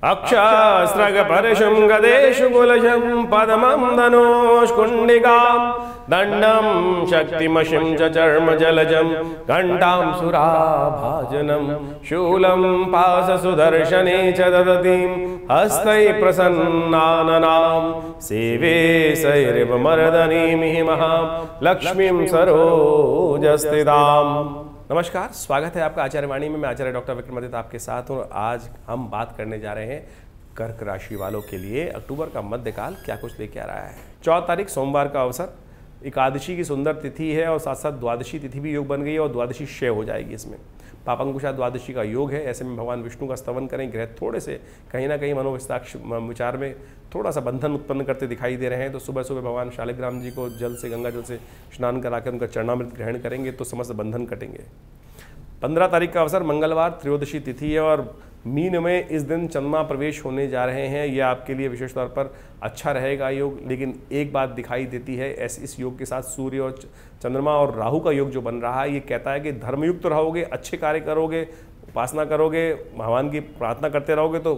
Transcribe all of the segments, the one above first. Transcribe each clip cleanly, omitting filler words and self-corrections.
अक्षस्रगपरशुं गदेषु कुलशं पदमं धनुष्कुण्डिकां दण्डं शक्तिमशिं च चर्मजलजं घण्टां सुराभाजनं शूलं पाशसुदर्शने च ददतीं हस्तैः प्रसन्नाननां सेवे सैरिवमर्दनीमिहि महां लक्ष्मीं सरोजस्थिताम्। नमस्कार, स्वागत है आपका आचार्य वाणी में। मैं आचार्य डॉक्टर विक्रमादित्य आपके साथ हूँ। आज हम बात करने जा रहे हैं कर्क राशि वालों के लिए अक्टूबर का मध्यकाल क्या कुछ लेके आ रहा है। 14 तारीख सोमवार का अवसर, एकादशी की सुंदर तिथि है और साथ साथ द्वादशी तिथि भी योग बन गई है और द्वादशी क्षय हो जाएगी। इसमें पापंकुशा द्वादशी का योग है। ऐसे में भगवान विष्णु का स्तवन करें। ग्रह थोड़े से कहीं ना कहीं विचार में थोड़ा सा बंधन उत्पन्न करते दिखाई दे रहे हैं, तो सुबह सुबह भगवान शालिग्राम जी को जल से, गंगा जल से स्नान कराकर उनका चरणामृत ग्रहण करेंगे तो समस्त बंधन कटेंगे। 15 तारीख का अवसर मंगलवार, त्रयोदशी तिथि है और मीन में इस दिन चंद्रमा प्रवेश होने जा रहे हैं। यह आपके लिए विशेष तौर पर अच्छा रहेगा योग। लेकिन एक बात दिखाई देती है, इस योग के साथ सूर्य और चंद्रमा और राहु का योग जो बन रहा है, ये कहता है कि धर्मयुक्त रहोगे, अच्छे कार्य करोगे, उपासना करोगे, भगवान की प्रार्थना करते रहोगे तो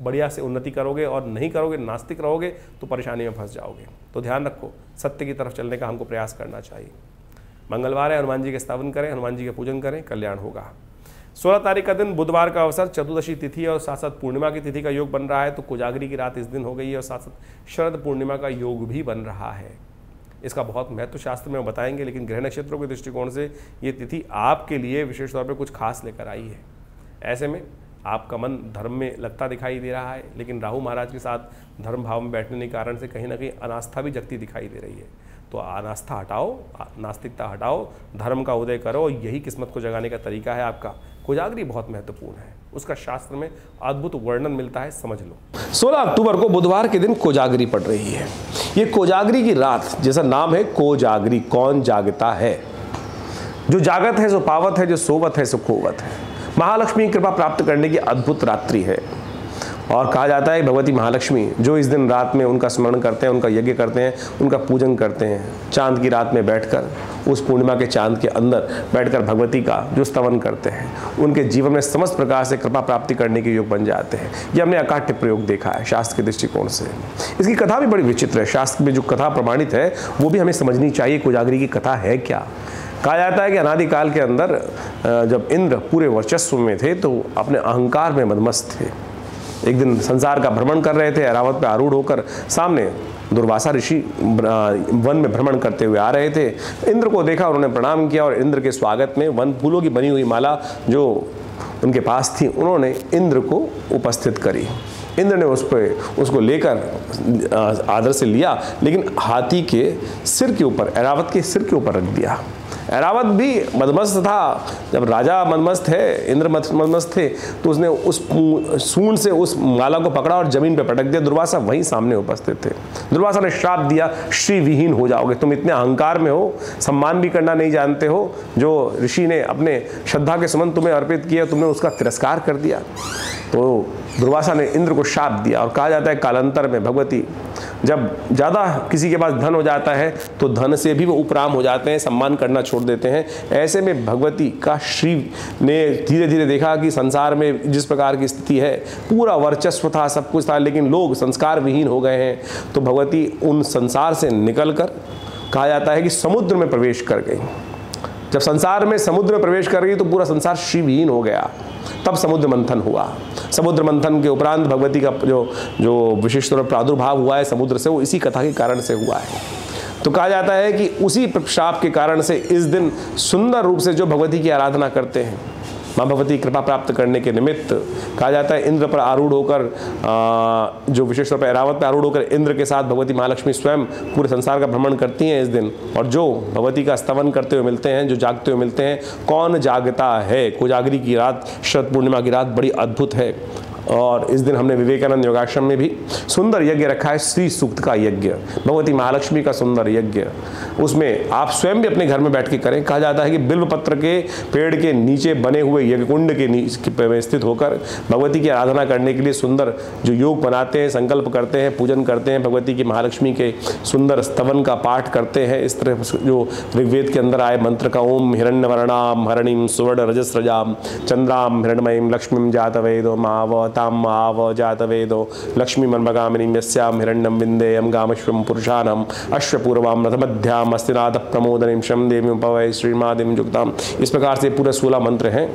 बढ़िया से उन्नति करोगे, और नहीं करोगे, नास्तिक रहोगे तो परेशानी में फंस जाओगे। तो ध्यान रखो, सत्य की तरफ चलने का हमको प्रयास करना चाहिए। मंगलवार है, हनुमान जी के स्थापन करें, हनुमान जी का पूजन करें, कल्याण होगा। 16 तारीख का दिन बुधवार का अवसर, चतुर्दशी तिथि और साथ साथ पूर्णिमा की तिथि का योग बन रहा है। तो कोजागरी की रात इस दिन हो गई है और साथ साथ शरद पूर्णिमा का योग भी बन रहा है। इसका बहुत महत्व शास्त्र में बताएंगे, लेकिन ग्रह नक्षत्रों के दृष्टिकोण से ये तिथि आपके लिए विशेष तौर पर कुछ खास लेकर आई है। ऐसे में आपका मन धर्म में लगता दिखाई दे रहा है, लेकिन राहु महाराज के साथ धर्म भाव में बैठने के कारण से कहीं ना कहीं अनास्था भी जगती दिखाई दे रही है। तो अनास्था हटाओ, नास्तिकता हटाओ, धर्म का उदय करो। यही किस्मत को जगाने का तरीका है आपका। कोजागरी बहुत महत्वपूर्ण है, उसका शास्त्र में अद्भुत वर्णन मिलता है, समझ लो। 16 अक्टूबर को बुधवार के दिन कोजागरी पड़ रही है। ये कोजागरी की रात, जैसा नाम है कोजागरी, कौन जागता है। जो जागत है सो पावत है, जो सोवत है सो खोवत है। महालक्ष्मी कृपा प्राप्त करने की अद्भुत रात्रि है। और कहा जाता है भगवती महालक्ष्मी जो इस दिन रात में उनका स्मरण करते हैं, उनका यज्ञ करते हैं, उनका पूजन करते हैं, चांद की रात में बैठकर, उस पूर्णिमा के चांद के अंदर बैठकर भगवती का जो स्तवन करते हैं, उनके जीवन में समस्त प्रकार से कृपा प्राप्ति करने के योग बन जाते हैं। ये हमने अकाट्य प्रयोग देखा है शास्त्र के दृष्टिकोण से। इसकी कथा भी बड़ी विचित्र है। शास्त्र में जो कथा प्रमाणित है वो भी हमें समझनी चाहिए। कोजागरी की कथा है क्या। कहा जाता है कि अनादिकाल के अंदर जब इंद्र पूरे वर्चस्व में थे तो अपने अहंकार में मदमस्त थे। एक दिन संसार का भ्रमण कर रहे थे, ऐरावत पे आरूढ़ होकर सामने दुर्वासा ऋषि वन में भ्रमण करते हुए आ रहे थे। इंद्र को देखा, उन्होंने प्रणाम किया और इंद्र के स्वागत में वन फूलों की बनी हुई माला जो उनके पास थी, उन्होंने इंद्र को उपस्थित करी। इंद्र ने उसको लेकर आदर से लिया, लेकिन हाथी के सिर के ऊपर, ऐरावत के सिर के ऊपर रख दिया। ऐरावत भी मदमस्त था। जब राजा मदमस्त है, इंद्र मदमस्त थे, तो उसने उस सूंड से उस माला को पकड़ा और जमीन पे पटक दिया। दुर्वासा वहीं सामने उपस्थित थे। दुर्वासा ने श्राप दिया, श्री विहीन हो जाओगे। तुम इतने अहंकार में हो, सम्मान भी करना नहीं जानते हो। जो ऋषि ने अपने श्रद्धा के सुमन तुम्हें अर्पित किया, तुमने उसका तिरस्कार कर दिया। तो दुर्वासा ने इंद्र को श्राप दिया। और कहा जाता है कालांतर में भगवती जब ज़्यादा किसी के पास धन हो जाता है तो धन से भी वो उपराम हो जाते हैं, सम्मान करना छोड़ देते हैं। ऐसे में भगवती का श्री ने धीरे धीरे देखा कि संसार में जिस प्रकार की स्थिति है, पूरा वर्चस्व था, सब कुछ था, लेकिन लोग संस्कार विहीन हो गए हैं। तो भगवती उन संसार से निकलकर, कहा जाता है कि समुद्र में प्रवेश कर गई। जब संसार में समुद्र में प्रवेश कर गई तो पूरा संसार श्रीविहीन हो गया। तब समुद्र मंथन हुआ। समुद्र मंथन के उपरांत भगवती का जो विशेष तौर पर प्रादुर्भाव हुआ है समुद्र से, वो इसी कथा के कारण से हुआ है। तो कहा जाता है कि उसी श्राप के कारण से इस दिन सुंदर रूप से जो भगवती की आराधना करते हैं, माँ भगवती कृपा प्राप्त करने के निमित्त, कहा जाता है इंद्र पर आरूढ़ होकर, जो विशेष तौर पर ऐरावत पर आरूढ़ होकर इंद्र के साथ भगवती महालक्ष्मी स्वयं पूरे संसार का भ्रमण करती हैं इस दिन। और जो भगवती का स्तवन करते हुए मिलते हैं, जो जागते हुए मिलते हैं, कौन जागता है। कोजागरी की रात, शरद पूर्णिमा की रात बड़ी अद्भुत है। और इस दिन हमने विवेकानंद योगाश्रम में भी सुंदर यज्ञ रखा है, श्री सूक्त का यज्ञ, भगवती महालक्ष्मी का सुंदर यज्ञ। उसमें आप स्वयं भी अपने घर में बैठ के करें। कहा जाता है कि बिल्व पत्र के पेड़ के नीचे बने हुए यज्ञकुंड के नीचे स्थित होकर भगवती की आराधना करने के लिए सुंदर जो योग बनाते हैं, संकल्प करते हैं, पूजन करते हैं, भगवती की महालक्ष्मी के सुंदर स्तवन का पाठ करते हैं। इस तरह जो ऋग्वेद के अंदर आए मंत्र का, ओम हिरण्यवर्णाम हरणीम सुवर्ण रजस्रजाम चंद्राम हिरण्मयीम लक्ष्मीम जातवेदो मावत भक्ताम आव जात वेदो लक्ष्मी मनमगामिनी यस्याम हिरण्यम विंदेयम गामश्वम पुरुषानम अश्वपूर्वाम रथमध्याम अस्तिनाथ प्रमोदनीम शम देवी पवय श्रीमादिम जुक्ताम। इस प्रकार से पूरे 16 मंत्र हैं।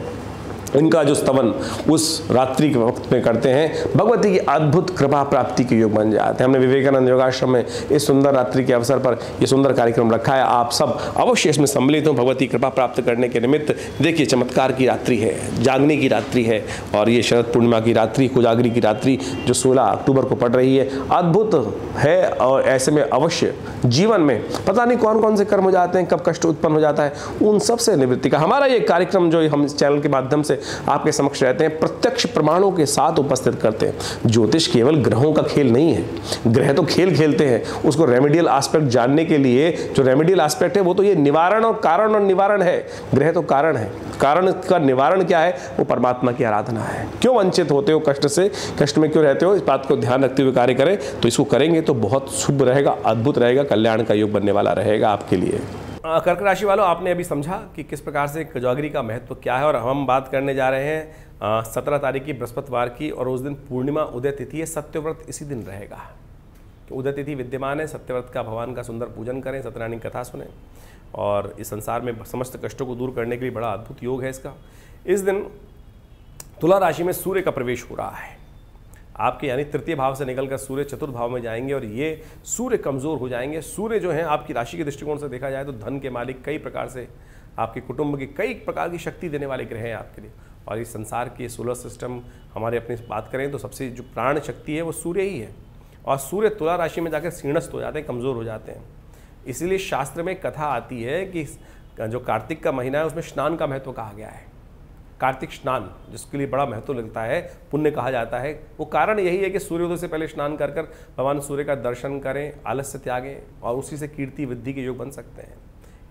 इनका जो स्तवन उस रात्रि के वक्त में करते हैं, भगवती की अद्भुत कृपा प्राप्ति के योग बन जाते हैं। हमने विवेकानंद योगाश्रम में इस सुंदर रात्रि के अवसर पर ये सुंदर कार्यक्रम रखा है। आप सब अवश्य इसमें सम्मिलित हों भगवती कृपा प्राप्त करने के निमित्त। देखिए, चमत्कार की रात्रि है, जागने की रात्रि है, और ये शरद पूर्णिमा की रात्रि, कोजागरी की रात्रि जो 16 अक्टूबर को पड़ रही है, अद्भुत है। और ऐसे में अवश्य जीवन में पता नहीं कौन कौन से कर्म हो जाते हैं, कब कष्ट उत्पन्न हो जाता है, उन सब से निवृत्ति का हमारा ये कार्यक्रम जो हम इस चैनल के माध्यम से आपके समक्ष रहते हैं, प्रत्यक्ष प्रमाणों के साथ उपस्थित करते हैं। ज्योतिष केवल ग्रहों का खेल नहीं है, ग्रह तो खेल खेलते हैं, उसको रेमेडियल एस्पेक्ट जानने के लिए जो रेमेडियल एस्पेक्ट है वो तो ये निवारण और कारण और निवारण है। ग्रह तो कारण है, कारण का निवारण क्या है? वो परमात्मा की आराधना है। क्यों वंचित होते हो कष्ट से, कष्ट में क्यों रहते हो, इस बात को ध्यान रखते हुए कार्य करें तो इसको करेंगे तो बहुत शुभ रहेगा, अद्भुत रहेगा, कल्याण का योग बनने वाला रहेगा आपके लिए। कर्क राशि वालों, आपने अभी समझा कि किस प्रकार से कोजागरी का महत्व क्या है, और हम बात करने जा रहे हैं 17 तारीख की बृहस्पतिवार की, और उस दिन पूर्णिमा उदय तिथि है। सत्यव्रत इसी दिन रहेगा, तो उदय तिथि विद्यमान है। सत्यव्रत का भगवान का सुंदर पूजन करें, सत्यनारायण की कथा सुनें, और इस संसार में समस्त कष्टों को दूर करने के लिए बड़ा अद्भुत योग है इसका। इस दिन तुला राशि में सूर्य का प्रवेश हो रहा है आपके, यानी तृतीय भाव से निकलकर सूर्य चतुर्थ भाव में जाएंगे, और ये सूर्य कमज़ोर हो जाएंगे। सूर्य जो है आपकी राशि के दृष्टिकोण से देखा जाए तो धन के मालिक, कई प्रकार से आपके कुटुंब की कई प्रकार की शक्ति देने वाले ग्रह हैं आपके लिए। और इस संसार के सोलर सिस्टम हमारे अपनी बात करें तो सबसे जो प्राण शक्ति है वो सूर्य ही है, और सूर्य तुला राशि में जाकर क्षीणस्थ हो जाते हैं, कमज़ोर हो जाते हैं। इसीलिए शास्त्र में कथा आती है कि जो कार्तिक का महीना है उसमें स्नान का महत्व कहा गया है। कार्तिक स्नान जिसके लिए बड़ा महत्व लगता है, पुण्य कहा जाता है, वो कारण यही है कि सूर्योदय से पहले स्नान कर कर भगवान सूर्य का दर्शन करें, आलस्य त्यागें, और उसी से कीर्ति वृद्धि के योग बन सकते हैं।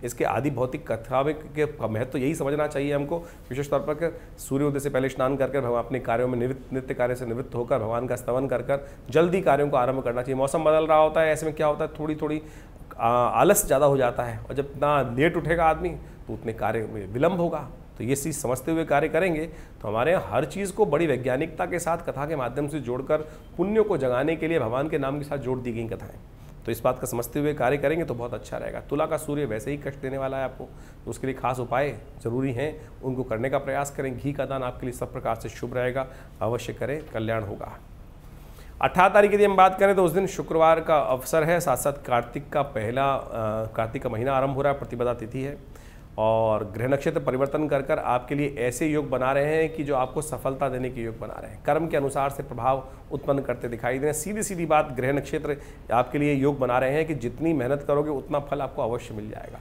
इसके आदि भौतिक कथा में के महत्व यही समझना चाहिए हमको, विशेष तौर पर सूर्योदय से पहले स्नान कर कर भगवान अपने कार्यों में नित्य कार्य से निवृत्त होकर भगवान का स्तवन कर कर जल्दी कार्यों को आरंभ करना चाहिए। मौसम बदल रहा होता है, ऐसे में क्या होता है, थोड़ी थोड़ी आलस ज़्यादा हो जाता है, और जब इतना लेट उठेगा आदमी तो उतने कार्य में विलम्ब होगा। तो ये चीज़ समझते हुए कार्य करेंगे तो हमारे यहाँ हर चीज़ को बड़ी वैज्ञानिकता के साथ कथा के माध्यम से जोड़कर पुण्यों को जगाने के लिए भगवान के नाम के साथ जोड़ दी गई कथाएं। तो इस बात का समझते हुए कार्य करेंगे तो बहुत अच्छा रहेगा। तुला का सूर्य वैसे ही कष्ट देने वाला है आपको, तो उसके लिए खास उपाय जरूरी हैं, उनको करने का प्रयास करें। घी का दान आपके लिए सब प्रकार से शुभ रहेगा, अवश्य करें, कल्याण होगा। 18 तारीख की हम बात करें तो उस दिन शुक्रवार का अवसर है, साथ साथ कार्तिक का महीना आरंभ हो रहा है, प्रतिपदा तिथि है, और ग्रह नक्षत्र परिवर्तन कर कर आपके लिए ऐसे योग बना रहे हैं कि जो आपको सफलता देने के योग बना रहे हैं, कर्म के अनुसार से प्रभाव उत्पन्न करते दिखाई दे रहे हैं। सीधी सीधी बात, ग्रह नक्षत्र आपके लिए योग बना रहे हैं कि जितनी मेहनत करोगे उतना फल आपको अवश्य मिल जाएगा।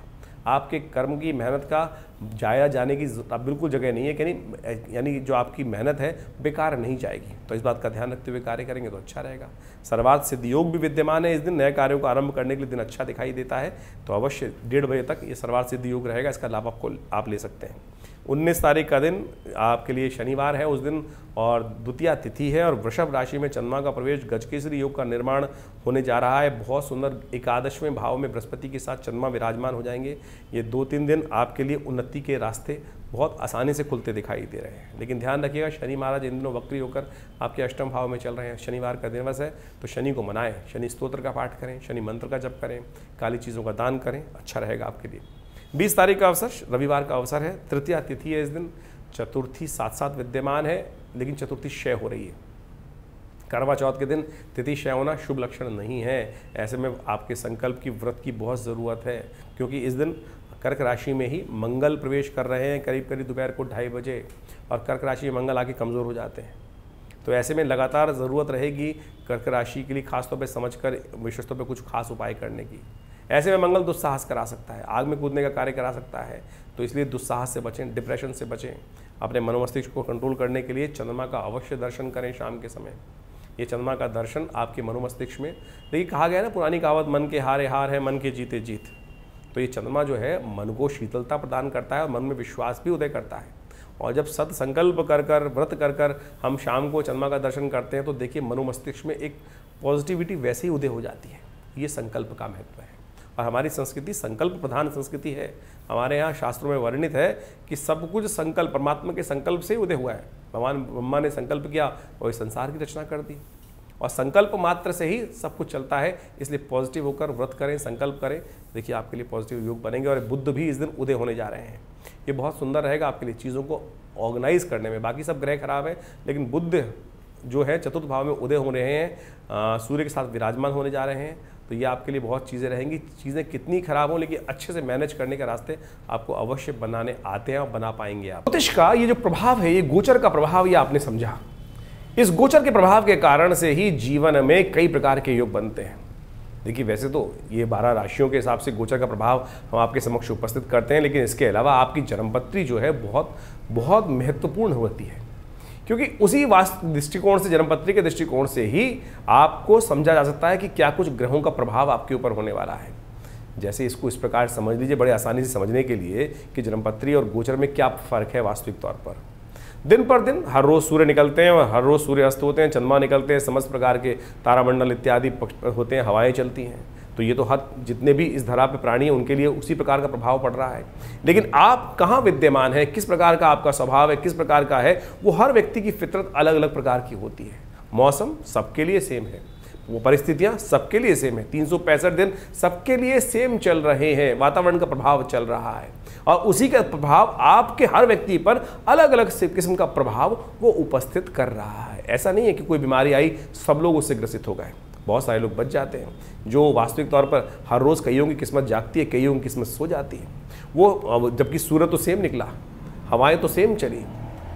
आपके कर्म की मेहनत का जाया जाने की बिल्कुल जगह नहीं है, यानी जो आपकी मेहनत है बेकार नहीं जाएगी। तो इस बात का ध्यान रखते हुए कार्य करेंगे तो अच्छा रहेगा। सर्वार्थ सिद्ध योग भी विद्यमान है इस दिन, नए कार्यों को आरंभ करने के लिए दिन अच्छा दिखाई देता है, तो अवश्य 1:30 बजे तक ये सर्वार्थ सिद्ध योग रहेगा, इसका लाभ आप ले सकते हैं। 19 तारीख का दिन आपके लिए शनिवार है उस दिन, और द्वितीया तिथि है, और वृषभ राशि में चंद्रमा का प्रवेश, गजकेसरी योग का निर्माण होने जा रहा है। बहुत सुंदर 11वें भाव में बृहस्पति के साथ चंद्रमा विराजमान हो जाएंगे। ये 2-3 दिन आपके लिए उन्नति के रास्ते बहुत आसानी से खुलते दिखाई दे रहे हैं। लेकिन ध्यान रखिएगा, शनि महाराज इन दिनों वक्री होकर आपके अष्टम भाव में चल रहे हैं। शनिवार का दिवस है तो शनि को मनाएं, शनि स्तोत्र का पाठ करें, शनि मंत्र का जप करें, काली चीज़ों का दान करें, अच्छा रहेगा आपके लिए। 20 तारीख का अवसर रविवार का अवसर है, तृतीया तिथि है इस दिन, चतुर्थी साथ साथ विद्यमान है, लेकिन चतुर्थी क्षय हो रही है। करवा चौथ के दिन तिथि क्षय होना शुभ लक्षण नहीं है। ऐसे में आपके संकल्प की व्रत की बहुत ज़रूरत है, क्योंकि इस दिन कर्क राशि में ही मंगल प्रवेश कर रहे हैं करीब दोपहर को 2:30 बजे, और कर्क राशि में मंगल आके कमज़ोर हो जाते हैं। तो ऐसे में लगातार ज़रूरत रहेगी कर्क राशि के लिए खासतौर पर समझकर विशेष तौर पर कुछ खास उपाय करने की। ऐसे में मंगल दुस्साहस करा सकता है, आग में कूदने का कार्य करा सकता है, तो इसलिए दुस्साहस से बचें, डिप्रेशन से बचें। अपने मनोमस्तिष्क को कंट्रोल करने के लिए चंद्रमा का अवश्य दर्शन करें शाम के समय। ये चंद्रमा का दर्शन आपके मनोमस्तिष्क में, देखिए कहा गया है ना पुरानी कहावत, मन के हारे हार है, मन के जीते जीत। तो ये चंद्रमा जो है मन को शीतलता प्रदान करता है और मन में विश्वास भी उदय करता है। और जब सद संकल्प कर कर व्रत कर कर हम शाम को चंद्रमा का दर्शन करते हैं तो देखिए मनोमस्तिष्क में एक पॉजिटिविटी वैसे ही उदय हो जाती है। ये संकल्प का महत्व है, और हमारी संस्कृति संकल्प प्रधान संस्कृति है। हमारे यहाँ शास्त्रों में वर्णित है कि सब कुछ संकल्प, परमात्मा के संकल्प से उदय हुआ है। भगवान ब्रह्मा ने संकल्प किया और इस संसार की रचना कर दी, और संकल्प मात्र से ही सब कुछ चलता है। इसलिए पॉजिटिव होकर व्रत करें, संकल्प करें, देखिए आपके लिए पॉजिटिव योग बनेंगे। और बुध भी इस दिन उदय होने जा रहे हैं, ये बहुत सुंदर रहेगा आपके लिए चीज़ों को ऑर्गेनाइज करने में। बाकी सब ग्रह खराब है, लेकिन बुध जो है चतुर्थ भाव में उदय हो रहे हैं, सूर्य के साथ विराजमान होने जा रहे हैं, तो ये आपके लिए बहुत चीज़ें रहेंगी। चीज़ें कितनी खराब हो, लेकिन अच्छे से मैनेज करने के रास्ते आपको अवश्य बनाने आते हैं और बना पाएंगे आप। ज्योतिष का ये जो प्रभाव है, ये गोचर का प्रभाव, ये आपने समझा। इस गोचर के प्रभाव के कारण से ही जीवन में कई प्रकार के योग बनते हैं। देखिए वैसे तो ये 12 राशियों के हिसाब से गोचर का प्रभाव हम आपके समक्ष उपस्थित करते हैं, लेकिन इसके अलावा आपकी जन्मपत्री जो है बहुत बहुत महत्वपूर्ण होती है, क्योंकि उसी वास्तु दृष्टिकोण से, जन्मपत्री के दृष्टिकोण से ही आपको समझा जा सकता है कि क्या कुछ ग्रहों का प्रभाव आपके ऊपर होने वाला है। जैसे इसको इस प्रकार समझ लीजिए बड़े आसानी से समझने के लिए कि जन्मपत्री और गोचर में क्या फ़र्क है वास्तविक तौर पर। दिन पर दिन हर रोज़ सूर्य निकलते हैं और हर रोज़ सूर्य अस्त होते हैं, चंद्रमा निकलते हैं, समस्त प्रकार के तारामंडल इत्यादि होते हैं, हवाएं चलती हैं। तो ये तो हर जितने भी इस धरा पे प्राणी हैं उनके लिए उसी प्रकार का प्रभाव पड़ रहा है। लेकिन आप कहाँ विद्यमान है, किस प्रकार का आपका स्वभाव है, किस प्रकार का है, वो हर व्यक्ति की फितरत अलग अलग प्रकार की होती है। मौसम सबके लिए सेम है, वो परिस्थितियां सबके लिए सेम है, 365 दिन सबके लिए सेम चल रहे हैं, वातावरण का प्रभाव चल रहा है, और उसी का प्रभाव आपके हर व्यक्ति पर अलग अलग किस्म का प्रभाव वो उपस्थित कर रहा है। ऐसा नहीं है कि कोई बीमारी आई सब लोग उससे ग्रसित हो गए, बहुत सारे लोग बच जाते हैं। जो वास्तविक तौर पर हर रोज़ कईयों की किस्मत जागती है, कईयों की किस्मत सो जाती है, वो जबकि सूरज तो सेम निकला, हवाएं तो सेम चली,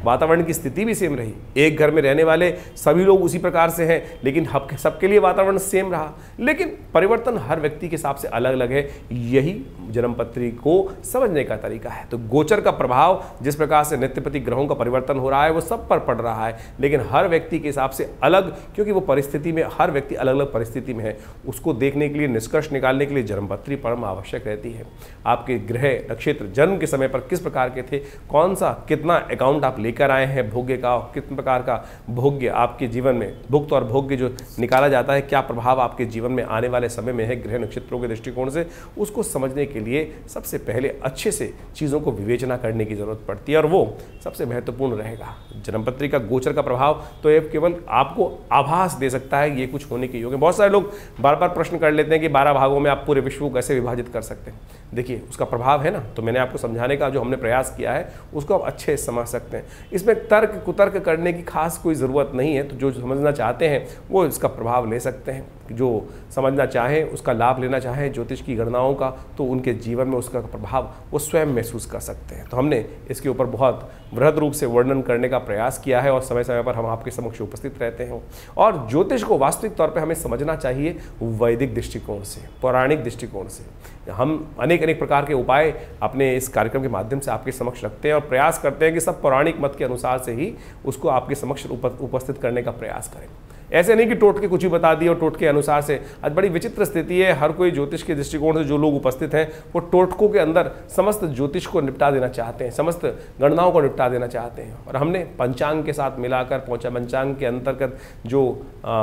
वातावरण की स्थिति भी सेम रही, एक घर में रहने वाले सभी लोग उसी प्रकार से हैं, लेकिन सबके लिए वातावरण सेम रहा, लेकिन परिवर्तन हर व्यक्ति के हिसाब से अलग अलग है। यही जन्मपत्री को समझने का तरीका है। तो गोचर का प्रभाव जिस प्रकार से नित्यप्रति ग्रहों का परिवर्तन हो रहा है वो सब पर पड़ रहा है, लेकिन हर व्यक्ति के हिसाब से अलग, क्योंकि वो परिस्थिति में, हर व्यक्ति अलग अलग परिस्थिति में है। उसको देखने के लिए, निष्कर्ष निकालने के लिए जन्मपत्री परम आवश्यक रहती है। आपके ग्रह नक्षत्र जन्म के समय पर किस प्रकार के थे, कौन सा कितना अकाउंट आप लेकर आए हैं भोग्य का, कितने प्रकार का भोग्य आपके जीवन में, भुक्त और भोग्य जो निकाला जाता है, क्या प्रभाव आपके जीवन में आने वाले समय में है ग्रह नक्षत्रों के दृष्टिकोण से, उसको समझने के लिए सबसे पहले अच्छे से चीज़ों को विवेचना करने की जरूरत पड़ती है, और वो सबसे महत्वपूर्ण रहेगा। जन्मपत्री का गोचर का प्रभाव तो ये केवल आपको आभास दे सकता है ये कुछ होने के योग है। बहुत सारे लोग बार बार प्रश्न कर लेते हैं कि 12 भागों में आप पूरे विश्व को कैसे विभाजित कर सकते हैं। देखिए उसका प्रभाव है ना, तो मैंने आपको समझाने का जो हमने प्रयास किया है उसको आप अच्छे से समझ सकते हैं। इसमें तर्क कुतर्क करने की खास कोई ज़रूरत नहीं है, तो जो समझना चाहते हैं वो इसका प्रभाव ले सकते हैं, जो समझना चाहें उसका लाभ लेना चाहें ज्योतिष की गणनाओं का, तो उनके जीवन में उसका प्रभाव वो स्वयं महसूस कर सकते हैं। तो हमने इसके ऊपर बहुत वृहद रूप से वर्णन करने का प्रयास किया है और समय समय पर हम आपके समक्ष उपस्थित रहते हैं। और ज्योतिष को वास्तविक तौर पर हमें समझना चाहिए वैदिक दृष्टिकोण से, पौराणिक दृष्टिकोण से। हम अनेक प्रकार के उपाय अपने इस कार्यक्रम के माध्यम से आपके समक्ष रखते हैं और प्रयास करते हैं कि सब पौराणिक मत के अनुसार से ही उसको आपके समक्ष उपस्थित करने का प्रयास करें। ऐसे नहीं कि टोटके कुछ भी बता दिए और टोटके अनुसार से। आज बड़ी विचित्र स्थिति है, हर कोई ज्योतिष के दृष्टिकोण से जो लोग उपस्थित हैं वो टोटकों के अंदर समस्त ज्योतिष को निपटा देना चाहते हैं, समस्त गणनाओं को निपटा देना चाहते हैं। और हमने पंचांग के साथ मिलाकर, पंचांग के अंतर्गत जो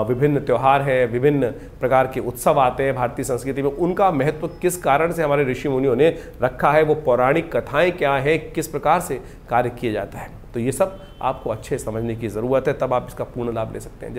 विभिन्न त्यौहार है, विभिन्न प्रकार के उत्सव आते हैं भारतीय संस्कृति में, उनका महत्व किस कारण से हमारे ऋषि मुनियों ने रखा है, वो पौराणिक कथाएं क्या है, किस प्रकार से कार्य किया जाता है, तो ये सब आपको अच्छे समझने की ज़रूरत है, तब आप इसका पूर्ण लाभ ले सकते हैं।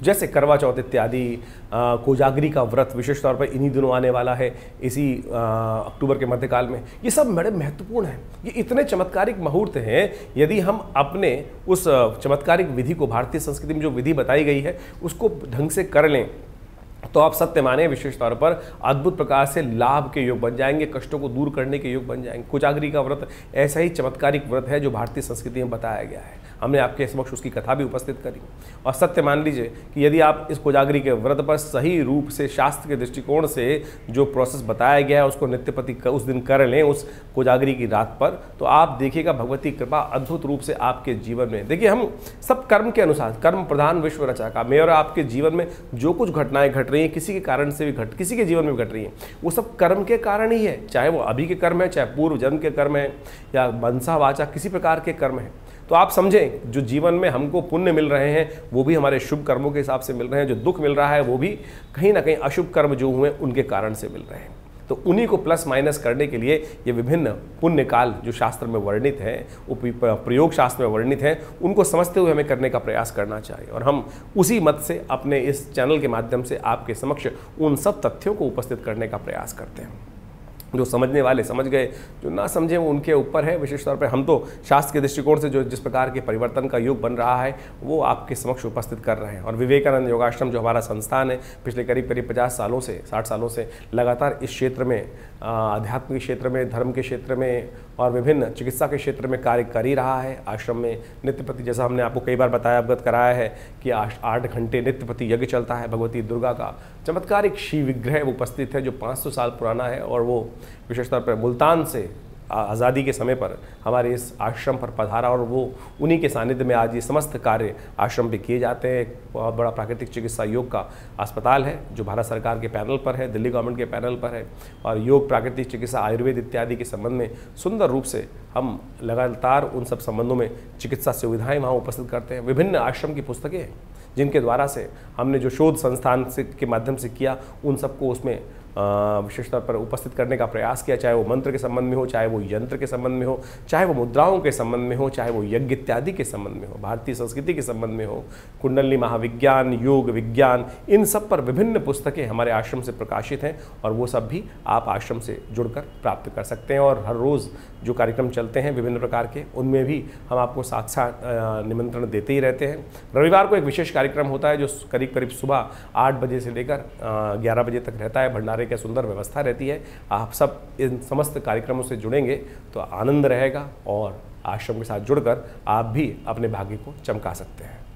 जैसे करवा चौथ इत्यादि, कोजागरी का व्रत विशेष तौर पर इन्हीं दिनों आने वाला है, इसी अक्टूबर के मध्यकाल में। ये सब बड़े महत्वपूर्ण हैं, ये इतने चमत्कारिक मुहूर्त हैं। यदि हम अपने उस चमत्कारिक विधि को, भारतीय संस्कृति में जो विधि बताई गई है उसको ढंग से कर लें, तो आप सत्य माने विशेष तौर पर अद्भुत प्रकार से लाभ के योग बन जाएंगे, कष्टों को दूर करने के योग बन जाएंगे। कोजागरी का व्रत ऐसा ही चमत्कारिक व्रत है जो भारतीय संस्कृति में बताया गया है। हमने आपके समक्ष उसकी कथा भी उपस्थित करी। और सत्य मान लीजिए कि यदि आप इस कोजागरी के व्रत पर सही रूप से शास्त्र के दृष्टिकोण से जो प्रोसेस बताया गया है उसको नित्यपति उस दिन कर लें, उस कोजागरी की रात पर, तो आप देखिएगा भगवती कृपा अद्भुत रूप से आपके जीवन में। देखिए हम सब कर्म के अनुसार, कर्म प्रधान विश्व रचा का, मैं और आपके जीवन में जो कुछ घटनाएं घट रही हैं, किसी के कारण से भी किसी के जीवन में भी घट रही हैं, वो सब कर्म के कारण ही है। चाहे वो अभी के कर्म है, चाहे पूर्व जन्म के कर्म है, या मनसा वाचा किसी प्रकार के कर्म है। तो आप समझें जो जीवन में हमको पुण्य मिल रहे हैं वो भी हमारे शुभ कर्मों के हिसाब से मिल रहे हैं, जो दुख मिल रहा है वो भी कहीं ना कहीं अशुभ कर्म जो हुए उनके कारण से मिल रहे हैं। तो उन्हीं को प्लस माइनस करने के लिए ये विभिन्न पुण्य काल जो शास्त्र में वर्णित हैं, प्रयोग शास्त्र में वर्णित हैं, उनको समझते हुए हमें करने का प्रयास करना चाहिए। और हम उसी मत से अपने इस चैनल के माध्यम से आपके समक्ष उन सब तथ्यों को उपस्थित करने का प्रयास करते हैं। जो समझने वाले समझ गए, जो ना समझे वो उनके ऊपर है। विशेष तौर पे हम तो शास्त्र के दृष्टिकोण से जो जिस प्रकार के परिवर्तन का युग बन रहा है वो आपके समक्ष उपस्थित कर रहे हैं। और विवेकानंद योगाश्रम जो हमारा संस्थान है, पिछले करीब 50 सालों से 60 सालों से लगातार इस क्षेत्र में, आध्यात्म के क्षेत्र में, धर्म के क्षेत्र में और विभिन्न चिकित्सा के क्षेत्र में कार्य कर ही रहा है। आश्रम में नित्य प्रति, जैसा हमने आपको कई बार बताया, अवगत कराया है कि 8 घंटे नित्य प्रति यज्ञ चलता है। भगवती दुर्गा का चमत्कारिक शिव विग्रह उपस्थित है जो 500 साल पुराना है, और वो विशेष तौर पर मुल्तान से आज़ादी के समय पर हमारे इस आश्रम पर पधारा, और वो उन्हीं के सानिध्य में आज ये समस्त कार्य आश्रम पे किए जाते हैं। एक बहुत बड़ा प्राकृतिक चिकित्सा योग का अस्पताल है जो भारत सरकार के पैनल पर है, दिल्ली गवर्नमेंट के पैनल पर है, और योग, प्राकृतिक चिकित्सा, आयुर्वेद इत्यादि के संबंध में सुंदर रूप से हम लगातार उन सब संबंधों में चिकित्सा सुविधाएँ वहाँ उपस्थित करते हैं। विभिन्न आश्रम की पुस्तकें हैं जिनके द्वारा से हमने जो शोध संस्थान से के माध्यम से किया, उन सबको उसमें विशेष तौर पर उपस्थित करने का प्रयास किया, चाहे वो मंत्र के संबंध में हो, चाहे वो यंत्र के संबंध में हो, चाहे वो मुद्राओं के संबंध में हो, चाहे वो यज्ञ इत्यादि के संबंध में हो, भारतीय संस्कृति के संबंध में हो, कुंडली महाविज्ञान, योग विज्ञान, इन सब पर विभिन्न पुस्तकें हमारे आश्रम से प्रकाशित हैं, और वो सब भी आप आश्रम से जुड़कर प्राप्त कर सकते हैं। और हर रोज़ जो कार्यक्रम चलते हैं विभिन्न प्रकार के, उनमें भी हम आपको साक्षात निमंत्रण देते ही रहते हैं। रविवार को एक विशेष कार्यक्रम होता है जो करीब करीब सुबह 8 बजे से लेकर 11 बजे तक रहता है। भंडारे की सुंदर व्यवस्था रहती है। आप सब इन समस्त कार्यक्रमों से जुड़ेंगे तो आनंद रहेगा, और आश्रम के साथ जुड़कर आप भी अपने भाग्य को चमका सकते हैं।